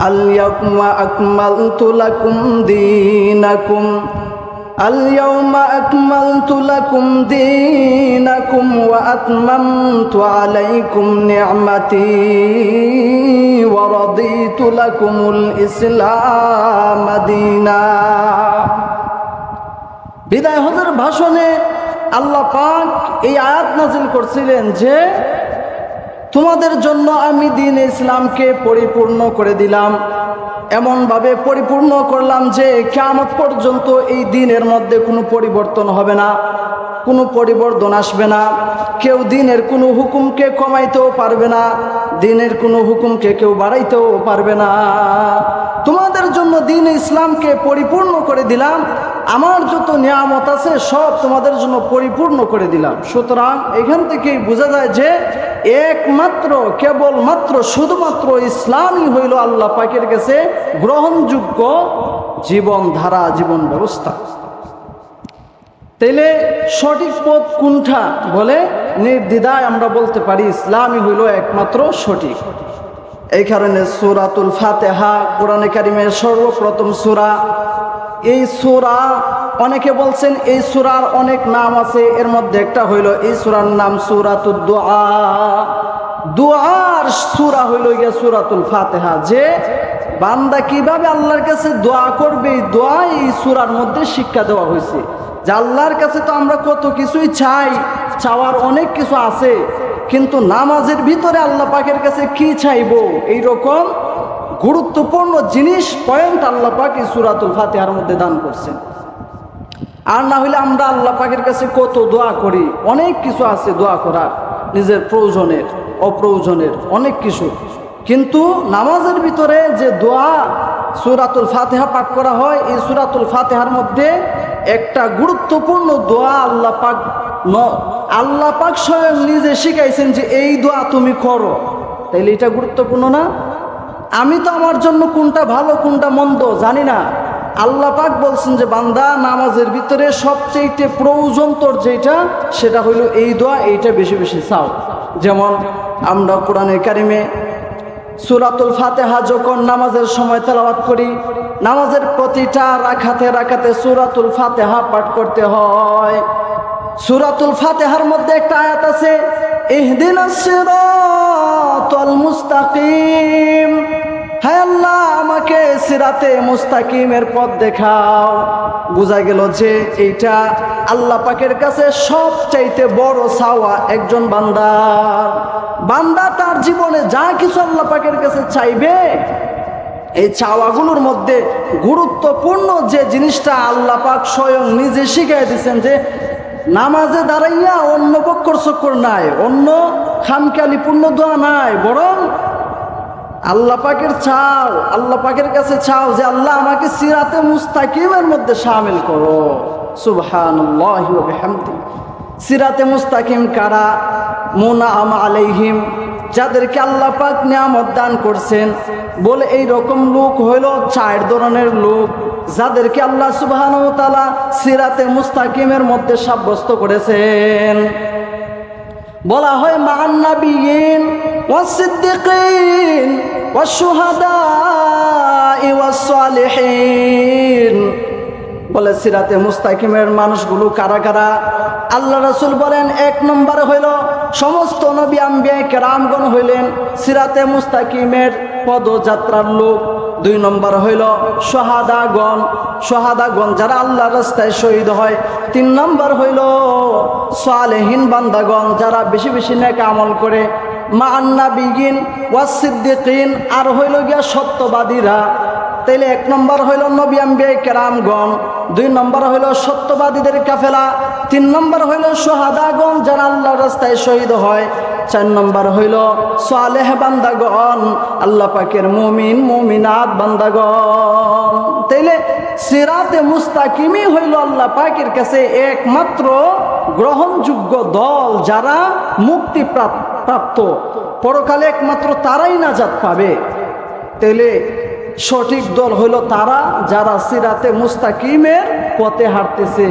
اليوم أكملت لكم دينكم اليوم أكملت لكم دينكم وأتممت عليكم نعمتي ورضيت لكم الإسلام دينا। বিদায় হজের ভাষণে আল্লাহ পাক এই আয়াত নাযিল করছিলেন যে তোমাদের জন্য আমি দ্বীন ইসলামকে পরিপূর্ণ করে দিলাম, এমনভাবে পরিপূর্ণ করলাম যে কিয়ামত পর্যন্ত এই দ্বীনের মধ্যে কোনো পরিবর্তন হবে না, কোনো পরিবর্তন আসবে না। কেউ দ্বীনের কোনো হুকুমকে কমাইতেও পারবে না, দ্বীনের কোনো হুকুমকে কেউ বাড়াইতেও পারবে না। তোমাদের জন্য দ্বীন ইসলামকে পরিপূর্ণ করে দিলাম, আমার যত নিয়ামত আছে সব তোমাদের জন্য পরিপূর্ণ করে দিলাম। সুতরাং এখান থেকেই বোঝা যায় যে একমাত্র কেবলমাত্র শুধুমাত্র ইসলামই হইল আল্লাহ পাকের কাছে গ্রহণযোগ্য জীবনধারা, জীবন ব্যবস্থা। তাইলে সঠিক পথ কোনটা বলে নির্দ্বিধায় আমরা বলতে পারি ইসলামই হইল একমাত্র সঠিক। এই কারণে সূরাতুল ফাতিহা কোরআনে কারিমের সর্বপ্রথম সূরা। এই সূরা অনেকে বলছেন এই সূরার অনেক নাম আছে, এর মধ্যে একটা হইল এই সূরার নাম সূরাতুদ দুআ। দুআর সূরা হইল গিয়া সূরাতুল ফাতিহা। যে বান্দা কিভাবে আল্লাহর কাছে দোয়া করবে এই দোয়া এই সূরার মধ্যে শিক্ষা দেওয়া হয়েছে। যে আল্লাহর কাছে তো আমরা কত কিছুই চাই, চাওয়ার অনেক কিছু আছে, কিন্তু নামাজের ভিতরে আল্লাহ পাকের কাছে কি চাইবো এইরকম গুরুত্বপূর্ণ জিনিস পয়েন্ট আল্লাহ পাক এই সূরাতুল ফাতিহার মধ্যে দান করছেন। আর না হলে আমরা আল্লাহ পাকের কাছে কত দোয়া করি, অনেক কিছু আছে দোয়া করার, নিজের প্রয়োজনের অপ্রয়োজনের অনেক কিছু, কিন্তু নামাজের ভিতরে যে দোয়া সূরাতুল ফাতিহা পাঠ করা হয়, এই সূরাতুল ফাতিহার মধ্যে একটা গুরুত্বপূর্ণ দোয়া আল্লাহ পাক স্বয়ং নিজে শিখাইছেন যে এই দোয়া তুমি করো। তাইলে এটা গুরুত্বপূর্ণ না? আমি তো আমার জন্য কোনটা ভালো কোনটা মন্দ জানি না, আল্লাহ পাক বলছেন যে বান্দা নামাজের ভিতরে সবচেয়ে প্রয়োজন তোর যেটা সেটা হইল এই দোয়া, এইটা বেশি বেশি চাও। যেমন আমরা কোরআনে কারিমে সূরাতুল ফাতিহা যখন নামাজের সময় তেলাওয়াত করি, নামাজের প্রতিটা রাকাতে রাকাতে সূরাতুল ফাতিহা পাঠ করতে হয়। সূরাতুল ফাতিহার মধ্যে একটা আয়াত আছে, ইহদিনাস সিরাতাল মুস্তাকিম, হে আল্লাহ আমাকে সিরাতে মুস্তাকিমের পথ দেখাও। বোঝা গেল যে এইটা আল্লাহ পাকের কাছে সবচাইতে বড় চাওয়া একজন বান্দার। বান্দা তার জীবনে যা কিছু আল্লাহ পাকের কাছে চাইবে, এই চাওয়াগুলোর মধ্যে গুরুত্বপূর্ণ যে জিনিসটা আল্লাহ পাক স্বয়ং নিজে শিখিয়ে দিচ্ছেন যে নামাজে দাঁড়াইয়া অন্য বক্কর চক্কর নাই, অন্য খামখেয়ালিপূর্ণ দোয়া নাই, বরং আল্লাহ পাকের চাও, আল্লাহ পাকের কাছে চাও যে আল্লাহ আমাকে সিরাতে মুস্তাকিমের মধ্যে শামিল করো। সুবহানাল্লাহি ওয়া বিহামদিহি। সিরাতে মুস্তাকিম কারা? মুনআম আলাইহিম, যাদেরকে আল্লাহ পাক নিয়ামত দান করছেন। বলে এই রকম লোক হইল 4 ধরনের লোক, যাদেরকে আল্লাহ সুবহানাহু ওয়া তাআলা সিরাতে মুস্তাকিমের মধ্যে সাব্যস্ত করেছেন। বলা হয় মান নাবিয়িন ওয়াস সিদ্দিকিন ওয়াস শুহাদাই ওয়াস সালিহিন। বলে সিরাতে মুস্তাকিমের মানুষগুলো কারা কারা? আল্লাহ রাসূল বলেন 1 নম্বর হইল সমস্ত নবী আম্বিয়া কেরামগণ হইলেন সিরাতে মুস্তাকিমের পদযাত্রার লোক। 2 নম্বর হইল শাহাদাগণ যারা আল্লাহর রাস্তায় শহীদ হয়। 3 নম্বর হইল সালেহিন বান্দাগণ যারা বেশি বেশি নেক আমল করে। মান নাবিয়িন ওয়াস সিদ্দিকিন, আর হইল গিয়া সত্যবাদীরা। তাইলে 1 নম্বর হইল নবী আম্বিয়া কেরামগণ, 2 নম্বর হইল সত্যবাদীদের কাফেলা, 3 নম্বর হইল শাহাদাগণ যারা আল্লাহর রাস্তায় শহীদ হয়, 4 নম্বর হইল সালেহ বান্দাগণ, আল্লাহ পাকের মুমিন মুমিনাত বান্দাগণ। তাইলে সিরাতে মুস্তাকিমই হইল আল্লাহ পাকের কাছে একমাত্র গ্রহণযোগ্য দল, যারা মুক্তি প্রাপ্ত, পরকালে একমাত্র তারাই নাজাত পাবে। তাইলে সঠিক দল হইল তারা যারা সিরাতে মুস্তাকিমের পথে হাঁটতেছে,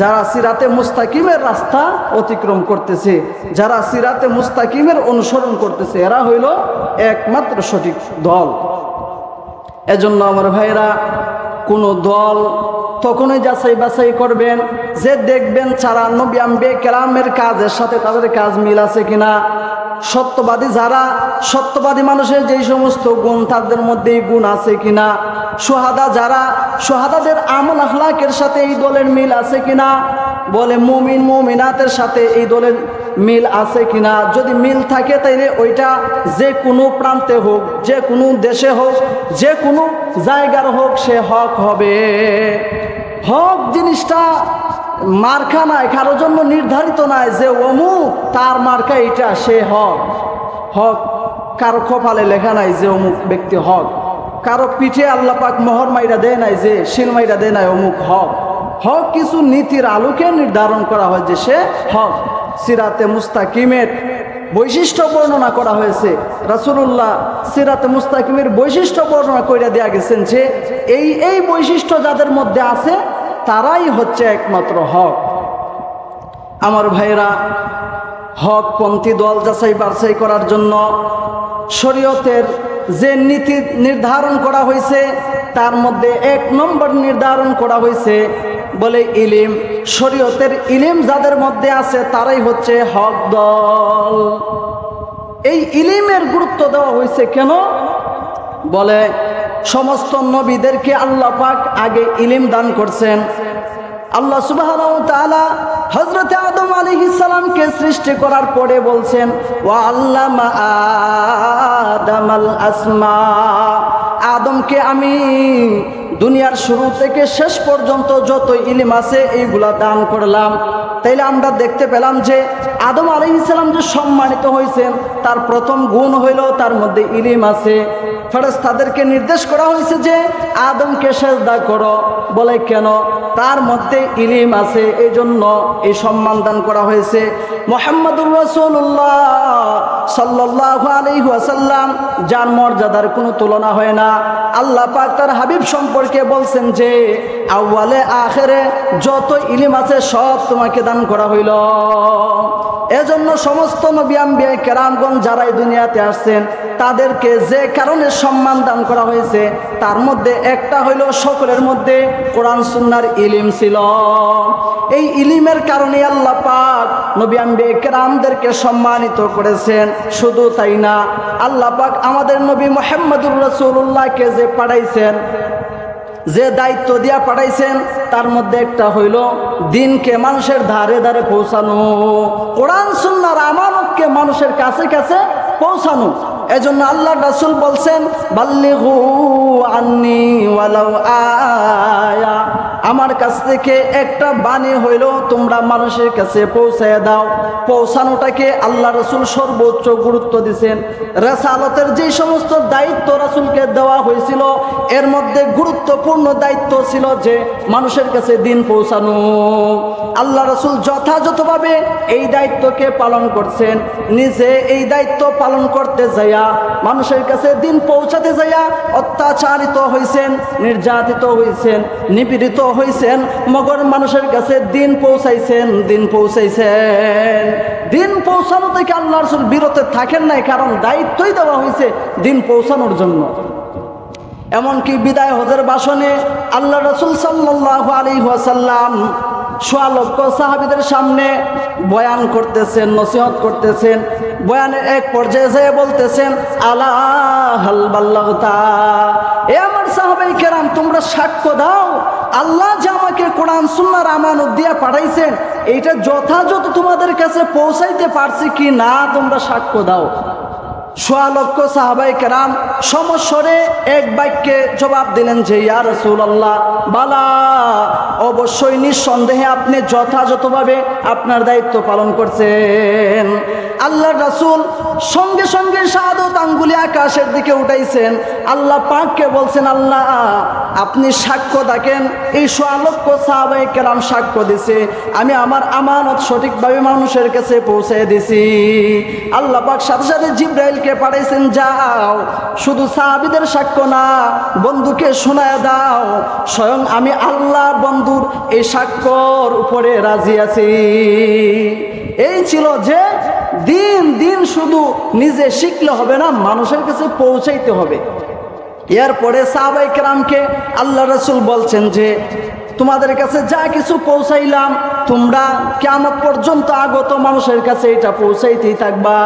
যারা সিরাতে মুস্তাকিমের রাস্তা অতিক্রম করতেছে, যারা সিরাতে মুস্তাকিমের অনুসরণ করতেছে, এরা হইল একমাত্র সঠিক দল। এজন্য আমার ভাইরা, কোনো দল তখনই যাচাই বাছাই করবেন যে দেখবেন যারা নবী আম্বিয়া কেরামের কাজের সাথে তাদের কাজ মিল আছে কিনা। সত্যবাদী যারা, সত্যবাদী মানুষের যেই সমস্ত গুণ তাদের মধ্যে এই গুণ আছে কিনা। সুহাদা যারা, সুহাদাদের আমল আখলাকের সাথে এই দলের মিল আছে কিনা। বলে মুমিন মুমিনাতের সাথে এই দলের মিল আছে কিনা। যদি মিল থাকে তাইলে ওইটা যে কোনো প্রান্তে হোক, যে কোনো দেশে হোক, যে কোনো জায়গার হোক, সে হক হবে। হক জিনিসটা মার্কা নাই, কারোর জন্য নির্ধারিত নাই যে অমুক তার মার্কা এটা, সে হক। হক কারো কপালে লেখা নাই যে অমুক ব্যক্তি হক। কারো পিঠে আল্লাহ পাক মোহর মাইরা দেয় নাই যে শিল মাইরা দেয় নাই অমুক হক। হক কিছু নীতির আলোকে নির্ধারণ করা হয় যে সে হক। সিরাতে মুস্তাকিমের বৈশিষ্ট্য বর্ণনা করা হয়েছে। রাসূলুল্লাহ সিরাতে মুস্তাকিমের বৈশিষ্ট্য বর্ণনা করে দেয়া গেছেন যে এই বৈশিষ্ট্য যাদের মধ্যে আছে তারাই হচ্ছে একমাত্র হক। আমার ভাইরা, হকপন্থী দল যাচাই বাছাই করার জন্য শরীয়তের যে নীতি নির্ধারণ করা হয়েছে তার মধ্যে 1 নম্বর নির্ধারণ করা হয়েছে বলে ইলিম। শরীয়তের ইলিম যাদের মধ্যে আছে তারাই হচ্ছে হক দল। এই ইলিমের গুরুত্ব দেওয়া হয়েছে কেন? বলে সমস্ত নবীদেরকে আল্লাহ পাক আগে ইলিম দান করছেন। আল্লাহ সুবহানাহু ওয়া তাআলা হযরত আদম আলাইহিস সালামকে সৃষ্টি করার পরে বলছেন ওয়া আল্লামা আদামাল আসমা। আদমকে আমি দুনিয়ার শুরু থেকে শেষ পর্যন্ত যত ইলম আছে এইগুলা দান করলাম। তাইলে আমরা দেখতে পেলাম যে আদম আলাইহিস সালাম যে সম্মানিত হয়েছেন তার প্রথম গুণ হইল তার মধ্যে ইলম আছে। ফেরেশতাদেরকে নির্দেশ করা হয়েছে যে আদমকে সিজদা করো। বলে কেন? তার মধ্যে ইলম আছে, এই জন্য এই সম্মান দান করা হয়েছে। মুহাম্মদুর রাসূলুল্লাহ সাল্লাল্লাহু আলাইহি ওয়াসাল্লাম যার মর্যাদার কোনো তুলনা হয় না। আল্লাহ পাক তার হাবিব সম্পর্কে বলছেন যে আউয়ালে আখেরে যত ইলম আছে সব তোমাকে দান করা হইল। এজন্য সমস্ত নবী আম্বিয়া কেরামগণ যারা এই দুনিয়াতে আসছেন তাদেরকে যে কারণে সম্মান দান করা হয়েছে তার মধ্যে একটা হইল সকলের মধ্যে কোরআন সুন্নাহর ইলম ছিল। এই ইলমের কারণে আল্লাহ পাক নবী আম্বিয়া কেরামদেরকে সম্মানিত করেছেন। শুধু তাই না, আল্লাহ পাক আমাদের নবী মুহাম্মদুর রাসূলুল্লাহকে যে পাঠাইছেন, যে দায়িত্ব দিয়া পাঠাইছেন তার মধ্যে একটা হইল দিনকে মানুষের ধারে ধারে পৌঁছানো, কোরআন সুন্নাহর আমানতকে মানুষের কাছে কাছে পৌঁছানো। এজন্য আল্লাহ রাসূল বলছেন বাল্লিগু আন্নি ওয়ালাউ আয়া। আমার কাছ থেকে একটা বাণী হইল তোমরা মানুষের কাছে পৌঁছায় দাও। পৌঁছানোটাকে আল্লাহ রাসূল সর্বোচ্চ গুরুত্ব দিয়েছেন। রাসালাতের যে সমস্ত দায়িত্ব রাসূলকে দেওয়া হয়েছিল এর মধ্যে গুরুত্বপূর্ণ দায়িত্ব ছিল যে মানুষের কাছে দিন পৌঁছানো। আল্লাহ রাসূল যথাযথভাবে এই দায়িত্বকে পালন করছেন। নিজে এই দায়িত্ব পালন করতে যাইয়া মানুষের কাছে দিন পৌঁছাতে যাইয়া অত্যাচারিত হয়েছেন, নির্যাতিত হয়েছেন, নিপীড়িত হয়েছেন, মগর মানুষের কাছে দিন পৌঁছাইছেন। দিন পৌঁছানো থেকে আল্লাহ রাসূল বিরত থাকেন নাই, কারণ দায়িত্বই দেওয়া হয়েছে দিন পৌঁছানোর জন্য। এমনকি বিদায় হজের ভাষণে আল্লাহ রাসূল সাল্লাল্লাহু আলাইহি ওয়াসাল্লাম সোয়া লক্ষ সাহাবীদের সামনে বয়ান করতেছেন, নসিহত করতেছেন। বয়ানের এক পর্যায়ে যেয়ে বলতেছেন আলা হাল বাল্লাগতা। এ আমার সাহাবায়ে কেরাম, তোমরা সাক্ষ্য দাও আল্লাহ যে আমাকে কোরআন সুন্নাহর আমানত দিয়ে পাঠাইছেন এইটা যথাযথ তোমাদের কাছে পৌঁছাইতে পারছি কি না, তোমরা সাক্ষ্য দাও। সোয়া লক্ষ সাহাবায়ে কেরাম সমস্বরে এক বাক্যে জবাব দিলেন যে ইয়া রাসূলুল্লাহ, বালা, অবশ্যই নিঃসন্দেহে আপনি যথাযথভাবে আপনার দায়িত্ব পালন করছেন। আল্লাহ রাসূল সঙ্গে সঙ্গে শাহাদত আঙ্গুলি আকাশের দিকে উঠাইছেন। আল্লাহ পাককে বলছেন আল্লাহ আপনি সাক্ষ্য দেখেন, এই সোয়া লক্ষ সাহাবায়ে কেরাম সাক্ষ্য দিছে আমি আমার আমানত সঠিকভাবে মানুষের কাছে পৌঁছে দিছি। আল্লাহ পাক সাথে সাথে জিবরাইলকে পাঠাইছেন, যাও শুধু সাহাবীদের সাক্ষ্য না, বন্ধুকে শোনায় দাও স্বয়ং আমি আল্লাহ বন্ধুর এই সাক্ষ্যর উপরে রাজি আছি। এই ছিল যে দিন শুধু নিজে শিখলে হবে না, মানুষের কাছে পৌঁছাইতে হবে। এরপরে সাহাবায়ে কেরামকে আল্লাহ রাসূল বলছেন যে তোমাদের কাছে যা কিছু পৌঁছাইলাম তোমরা কিয়ামত পর্যন্ত আগত মানুষের কাছে এটা পৌঁছাইতেই থাকবা।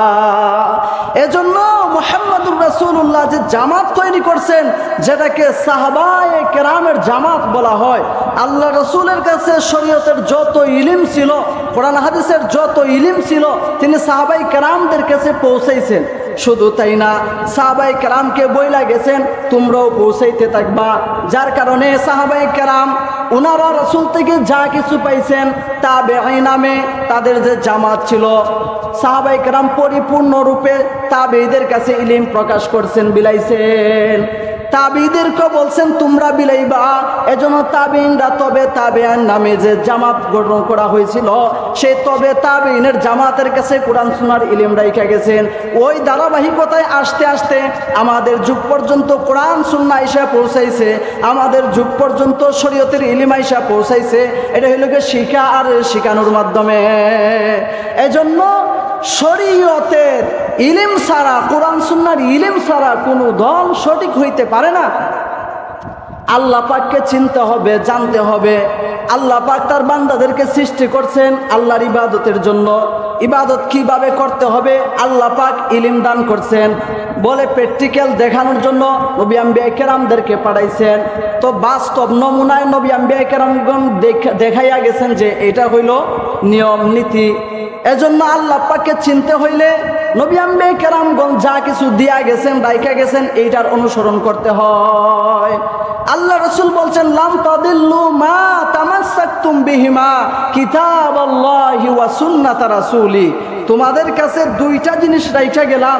এজন্য মুহাম্মদুর রাসূলুল্লাহ যে জামাত তৈরি করছেন, যেটাকে সাহাবায়ে কেরামের জামাত বলা হয়, আল্লাহ রাসূলের কাছে শরীয়তের যত ইলম ছিল, কোরআন হাদিসের যত ইলম ছিল, তিনি সাহাবায়ে কেরামদের কাছে পৌঁছাইছেন। শুধু তাই না, সাহাবায়ে কেরামকে বইলা গেছেন তোমরাও পৌঁছাইতে থাকবা। যার কারণে সাহাবায়ে কেরাম ওনারা রাসূল থেকে যা কিছু পাইছেন, তাবেঈ নামে তাদের যে জামাত ছিল, সাহাবায়ে কেরাম পরিপূর্ণরূপে তাবেঈদের কাছে ইলম প্রকাশ করছেন, বিলাইছেন। তাবেঈদেরকে বলছেন তোমরা বিলাইবা। এজন্য তাবেঈনরা তবে তাবেঈন নামে যে জামাত গঠন করা হয়েছিল, সেই তবে তাবেঈনের জামাতের কাছে কোরআন সুন্নাহর ইলম রাইখা গেছেন। ওই ধারাবাহিকতায় আস্তে আস্তে আমাদের যুগ পর্যন্ত কোরআন সুন্নাহ এসে পৌঁছাইছে, আমাদের যুগ পর্যন্ত শরীয়তের ইলম এসে পৌঁছাইছে। এটা হলো শিক্ষা আর শিখানোর মাধ্যমে। এজন্য শরীয়তের ইলম ছাড়া, কোরআন সুন্নাহর ইলম ছাড়া কোনো দল সঠিক হইতে পারে না। আল্লাহ পাককে চিনতে হবে, জানতে হবে। আল্লাহ পাক তার বান্দাদেরকে সৃষ্টি করছেন আল্লাহর ইবাদতের জন্য। ইবাদত কিভাবে করতে হবে আল্লাহ পাক ইলম দান করছেন, বলে প্র্যাকটিক্যাল দেখানোর জন্য নবী আম্বিয়া কেরামদেরকে পাঠাইছেন। তো বাস্তব নমুনায় নবী আম্বিয়া কেরামগণ দেখাইয়া গেছেন যে এটা হইল নিয়ম নীতি। এজন্য আল্লাহ পাককে চিনতে হইলে নবী আম্বিয়া কেরামগণ যা কিছু দিয়া গেছেন, রাইখা গেছেন, এইটার অনুসরণ করতে হয়। আল্লাহ রাসূল বলছেন লাম তাদিল্লু মা তামাসসাকতুম বিহিমা কিতাবাল্লাহি ওয়া সুন্নাত রাসূলি। তোমাদের কাছে দুইটা জিনিস রাইখা গেলাম,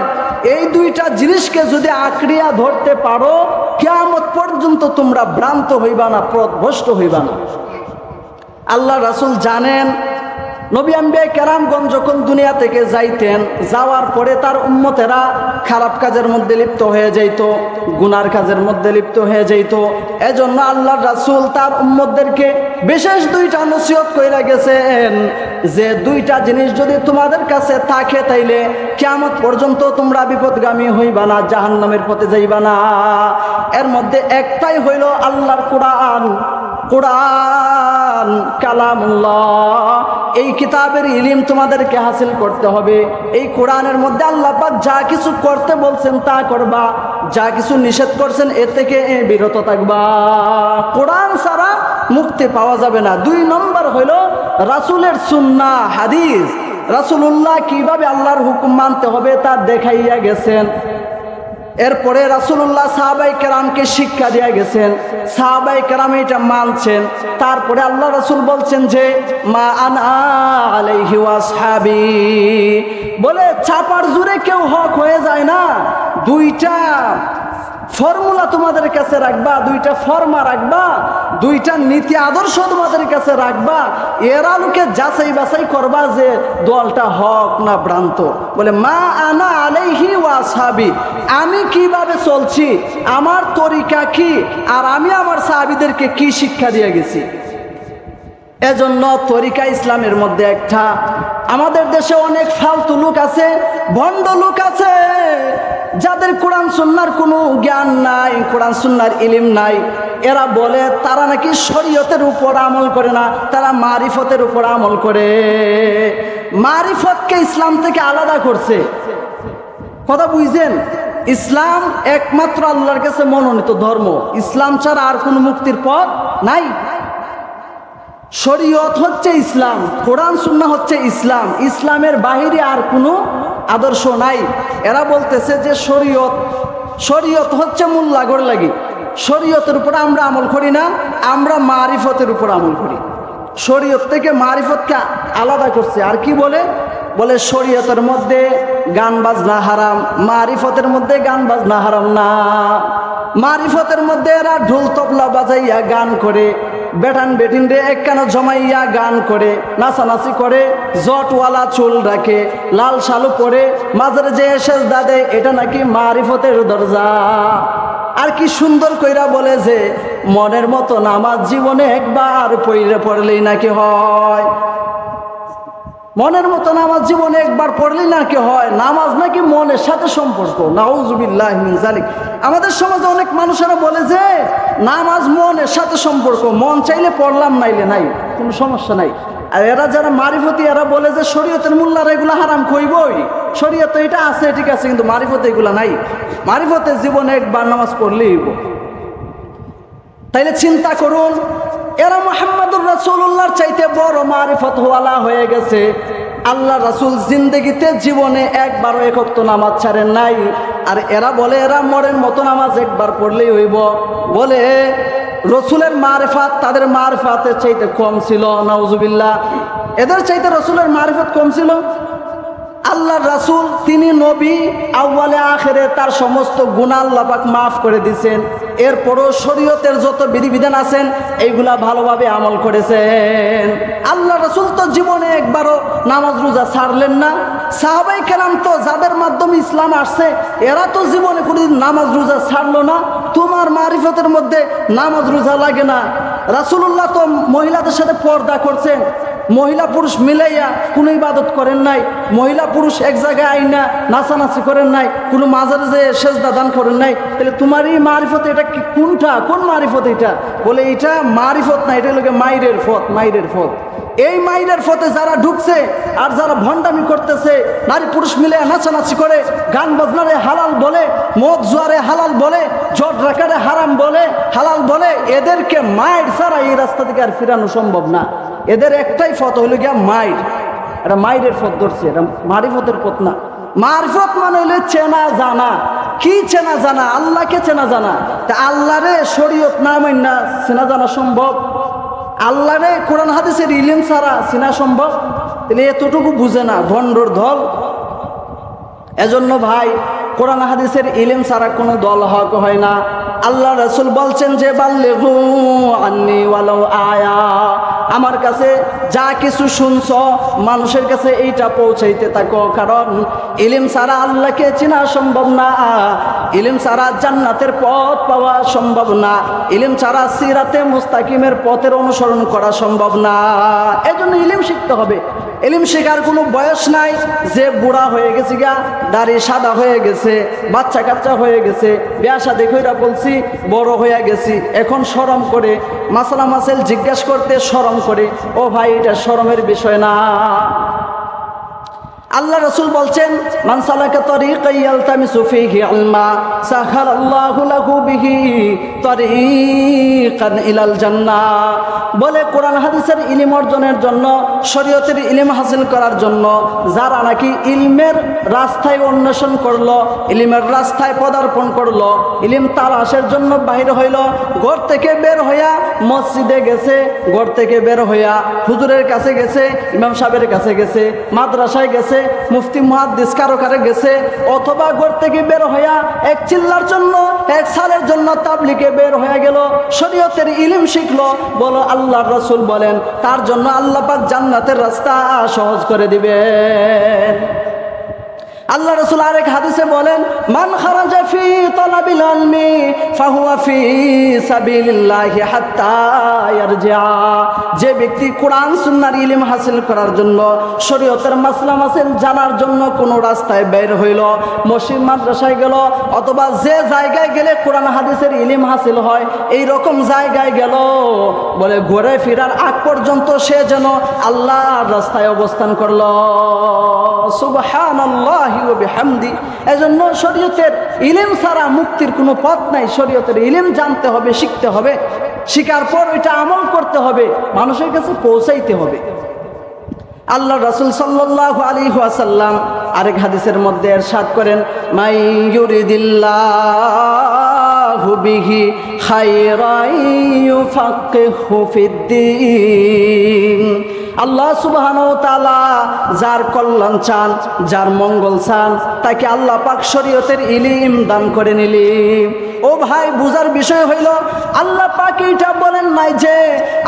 এই দুইটা জিনিসকে যদি আঁকড়িয়া ধরতে পারো কিয়ামত পর্যন্ত তোমরা ভ্রান্ত হইবা না, পথভ্রষ্ট হইবা না। আল্লাহ রাসূল জানেন নবী আম্বিয়া কেরামগণ যখন দুনিয়া থেকে যাইতেন, যাওয়ার পরে তার উম্মতেরা খারাপ কাজের মধ্যে লিপ্ত হয়ে যাইত, গুনার কাজের মধ্যে লিপ্ত হয়ে যাইত। এজন্য আল্লাহ রাসূল তার উম্মতদেরকে বিশেষ দুইটা নসিহত কইরা গেছেন যে দুইটা জিনিস যদি তোমাদের কাছে থাকে তাইলে কিয়ামত পর্যন্ত তোমরা বিপদগামী হইবা না, জাহান্নামের পথে যাইবা না। এর মধ্যে একটাই হইল আল্লাহর কোরআন। কোরআন কালামুল্লাহ, এই কিতাবের ইলম তোমাদেরকে হাসিল করতে হবে। এই কোরআনের মধ্যে আল্লাহ পাক যা কিছু করতে বলছেন তা করবা, যা কিছু নিষেধ করছেন এর থেকে বিরত থাকবা। কোরআন ছাড়া মুক্তি পাওয়া যাবে না। 2 নম্বর হইল রাসূলের সুন্নাহ হাদিস। রাসূলুল্লাহ কিভাবে আল্লাহর হুকুম মানতে হবে তা দেখাইয়া গেছেন। এরপরে রাসূলুল্লাহ সাহাবায়ে কেরামকে শিক্ষা দিয়ে গেছেন, সাহাবায়ে কেরাম এটা মানছেন। তারপরে আল্লাহ রাসূল বলছেন যে মা আনা আলাইহি ওয়া আসহাবি, বলে চাপার জোরে কেউ হক হয়ে যায় না। দুইটা ফর্মুলা তোমাদের কাছে রাখবা, দুইটা ফর্মা রাখবা, দুইটা নীতি আদর্শ তোমাদের কাছে রাখবা। এর আলোকে যাচাই বাছাই করবা যে দলটা হক না ভ্রান্ত। বলে মা আনা আলাইহি ওয়া আসহাবি, আমি কিভাবে চলছি, আমার তরিকা কি, আর আমি আমার সাহাবীদেরকে কি শিক্ষা দিয়ে গেছি। এজন্য তরিকা ইসলামের মধ্যে একটা। আমাদের দেশে অনেক ফালতু লোক আছে, ভণ্ড লোক আছে, যাদের কোরআন সুন্নাহর কোনো জ্ঞান নাই, কোরআন সুন্নাহর ইলম নাই। এরা বলে তারা নাকি শরীয়তের উপর আমল করে না, তারা মারিফতের উপর আমল করে। মারিফতকে ইসলাম থেকে আলাদা করছে। কথা বুঝছেন? ইসলাম একমাত্র আল্লাহর কাছে মনোনীত ধর্ম। ইসলাম ছাড়া আর কোনো মুক্তির পথ নাই। শরীয়ত হচ্ছে ইসলাম, কোরআন সুন্নাহ হচ্ছে ইসলাম। ইসলামের বাহিরে আর কোনো আদর্শ নাই। এরা বলতেছে যে শরীয়ত হচ্ছে মোল্লা গড় লাগি, শরীয়তের উপর আমরা আমল করি না, আমরা মারিফতের উপর আমল করি। শরীয়ত থেকে মারিফতকে আলাদা করছে। আর কি বলে শরীয়তের মধ্যে গান বাজনা হারাম, মারিফতের মধ্যে গান বাজনা হারাম না। মারিফতের মধ্যে এরা ঢোল তবলা বাজাইয়া গান করে, বেটান বেটিন রে একখানা জমাইয়া গান করে, নাচানাচি করে, জটওয়ালা চুল রাখে, লাল শালু পরে, মাঝের যে সেজদা দেয়, এটা নাকি মারিফতের দরজা। আর কি সুন্দর কইরা বলে যে মনের মতো নামাজ জীবনে একবার পড়লেই নাকি হয়। মনের মতো নামাজ জীবনে একবার পড়লেই নাকি হয়, নামাজ নাকি মনের সাথে সম্পর্ক। নাউজুবিল্লাহি মিন যালিক। আমাদের সমাজে অনেক মানুষেরা বলে যে নামাজ মনের সাথে সম্পর্ক, মন চাইলে পড়লাম নাইলে নাই, কোনো সমস্যা নাই। আর এরা যারা মারিফতি এরা বলে যে শরীয়তের মোল্লারা এগুলো হারাম কইবই, শরীয়তে এটা আছে ঠিক আছে, কিন্তু মারিফতে এগুলো নাই, মারিফতে জীবনে একবার নামাজ পড়লেই হইব। তাইলে চিন্তা করুন, এরা মুহাম্মদুর রাসূলুল্লাহর চাইতে বড় মারিফত ওয়ালা হয়ে গেছে। আল্লাহ রাসূল জিন্দেগিতে জীবনে একবারও এক ওয়াক্ত নামাজ ছাড়েন নাই, আর এরা বলে এরা মরের মতো নামাজ একবার পড়লেই হইব। বলে রসুলের মারিফাত তাদের মারিফাতের চাইতে কম ছিল। নাউজুবিল্লাহ, এদের চাইতে রসুলের মারিফত কম ছিল। আল্লাহর রাসূল তিনি নবী, আউয়ালে আখেরে তার সমস্ত গুনাহ আল্লাহ পাক মাফ করে দিয়েছেন। এরপরও শরীয়তের যত বিধিবিধান আছেন এইগুলা ভালোভাবে আমল করেছেন। আল্লাহ রাসূল তো জীবনে একবারও নামাজ রোজা ছাড়লেন না। সাহাবায়ে কেরাম তো যাদের মাধ্যমে ইসলাম আসছে এরা তো জীবনে কোনোদিন নামাজ রোজা ছাড়লো না। তোমার মারিফতের মধ্যে নামাজ রোজা লাগে না। রাসূলুল্লাহ তো মহিলাদের সাথে পর্দা করছেন, মহিলা পুরুষ মিলাইয়া কোনো ইবাদত করেন নাই, মহিলা পুরুষ এক জায়গায় আইনা নাচানাচি করেন নাই, কোনো মাজারে যে সেজদা দান করেন নাই। তাহলে তোমার এই মারিফত এটা কি কোনটা, কোন মারিফত এটা? বলে এটা মারিফত না, এটা লোকে মাইরের ফত, মাইরের ফত। এই মাইরের ফতে যারা ঢুকছে আর যারা ভণ্ডামি করতেছে, নারী পুরুষ মিলে নাচানাচি করে, গান বাজনারে হালাল বলে, মদ জুয়ারে হালাল বলে, জট রাখারে হারাম বলে, হালাল বলে, এদেরকে মাইর ছাড়া এই রাস্তা থেকে আর ফিরানো সম্ভব না। এদের একটাই ফত হইল গিয়া মাইর, এটা মাইরের ফত ধরছে, এটা মারিফতের পথ না। মারিফত মানে হইলে চেনা জানা। কি চেনা জানা? আল্লাহকে চেনা জানা। তা আল্লাহরে শরীয়ত না মাইনা চেনা জানা সম্ভব? আল্লাহরে কোরআন হাদিসের ইলম ছাড়া চেনা সম্ভব? তাহলে এতটুকু বুঝে না ভণ্ডর দল। এজন্য ভাই কোরআন হাদিসের ইলম ছাড়া কোনো দল হক হয় না। আল্লাহ রাসূল বলছেন যে বাল্লিগু আন্নি ওয়ালাউ আয়া, আমার কাছে যা কিছু শুনছো মানুষের কাছে এইটা পৌঁছাইতে থাকো, কারণ ইলম ছাড়া আল্লাহকে চেনা সম্ভব না, ইলম ছাড়া জান্নাতের পথ পাওয়া সম্ভব না, ইলম ছাড়া সিরাতে মুস্তাকিমের পথের অনুসরণ করা সম্ভব না। এজন্য ইলম শিখতে হবে। ইলম শেখার কোনো বয়স নাই, যে বুড়া হয়ে গেছে গা, দাড়ি সাদা হয়ে গেছে, বাচ্চা কাচ্চা হয়ে গেছে, বিয়া শাদী কইরা বলছি বড় হয়ে গেছি, এখন শরম করে মাসালা মাসাইল জিজ্ঞাসা করতে শরম করে। ও ভাই, এটা শরমের বিষয় না। আল্লাহ রাসূল বলছেন মান সালাকা তরিকান ইয়ালতামিসু ফীহি ইলমা সাখারাল্লাহু লাহু বিহি তরিকান ইলাল জান্নাহ। বলে কোরআন হাদিসের ইলম অর্জনের জন্য, শরীয়তের ইলম হাসিল করার জন্য যারা নাকি ইলমের রাস্তায় অন্বেষণ করলো, ইলমের রাস্তায় পদার্পণ করলো, ইলম তালাশের জন্য বাহির হইল, ঘর থেকে বের হইয়া মসজিদে গেছে, ঘর থেকে বের হইয়া হুজুরের কাছে গেছে, ইমাম সাহেবের কাছে গেছে, মাদ্রাসায় গেছে, মুফতি মুহাদ্দিস কারো কাছে গেছে, অথবা ঘর থেকে বের হইয়া এক চিল্লার জন্য, এক সালের জন্য তাবলিগে বের হয়ে গেল, শরীয়তের ইলম শিখলো। বলো আল্লাহর রাসূল বলেন তার জন্য আল্লাহ পাক জান্নাতের রাস্তা সহজ করে দিবেন। আল্লাহ রাসূল আরেক হাদিসে বলেন মান খারাজা ফি তালাবিল ইলমি ফাহুয়া ফি সাবিলিল্লাহি হাত্তা ইয়ারজিআ। যে ব্যক্তি কোরআন সুন্নাহর ইলম হাসিল করার জন্য, শরীয়তের মাসলা মাসাইল জানার জন্য কোনো রাস্তায় বের হইল, মসজিদ মাদ্রাসায় গেল, অথবা যে জায়গায় গেলে কোরআন হাদিসের ইলম হাসিল হয় এই রকম জায়গায় গেল, বলে ঘুরে ফিরার আগ পর্যন্ত সে যেন আল্লাহর রাস্তায় অবস্থান করলো। সুবহানাল্লাহ ওয়া বিহামদি। এজন্য শরীয়তের ইলম ছাড়া মুক্তির কোনো পথ নাই। শরীয়তের ইলম জানতে হবে, শিখতে হবে, শিখার পর ওইটা আমল করতে হবে, মানুষের কাছে পৌঁছাইতে হবে। আল্লাহ রাসূল সাল্লাল্লাহু আলাইহি ওয়াসাল্লাম আরেক হাদিসের মধ্যে ইরশাদ করেন মাই ইউরিদিল্লাহু বিহি খায়রান ইউফাক্কিহু ফিদ্দীন। আল্লাহ সুবহানাহু ওয়া তাআলা যার কল্যাণ চান, যার মঙ্গল চান, তাকে আল্লাহ পাক শরীয়তের ইলম দান করে নিলেন। ও ভাই, বুঝার বিষয় হইল আল্লাহ পাক এইটা বলেন নাই যে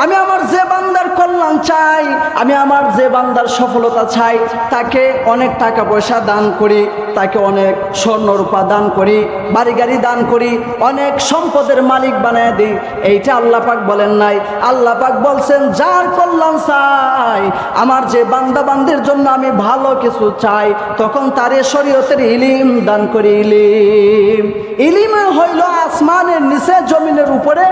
আমি আমার যে বান্দার কল্যাণ কল্যাণ চাই, আমি আমার যে বান্দার সফলতা চাই তাকে অনেক টাকা পয়সা দান করি, তাকে অনেক স্বর্ণ রূপা দান করি, বাড়ি গাড়ি দান করি, অনেক সম্পদের মালিক বানায় দিই। এইটা আল্লাহ পাক বলেন নাই। আল্লাহ পাক বলছেন যার কল্যাণ চাই, আমার যে বান্দা বান্দির জন্য আমি ভালো কিছু চাই, তখন তারে শরীয়তের ইলম দান করি। ইলম হইল আসমানের নিচে জমিনের উপরে